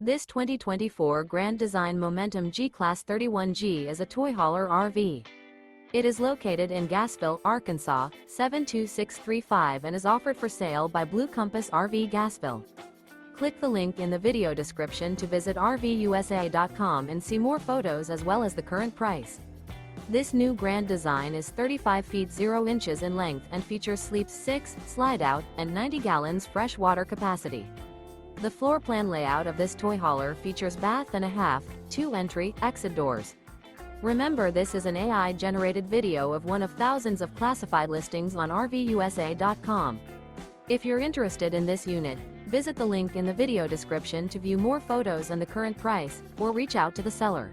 This 2024 Grand Design Momentum G-Class 31G is a toy hauler RV. It is located in Gassville, Arkansas, 72635 and is offered for sale by Blue Compass RV Gassville. Click the link in the video description to visit RVUSA.com and see more photos as well as the current price. This new Grand Design is 35 feet 0 inches in length and features sleeps 6, slide-out, and 90 gallons fresh water capacity. The floor plan layout of this toy hauler features bath and a half, 2 entry, exit doors. Remember, this is an AI-generated video of one of thousands of classified listings on RVUSA.com. If you're interested in this unit, visit the link in the video description to view more photos and the current price, or reach out to the seller.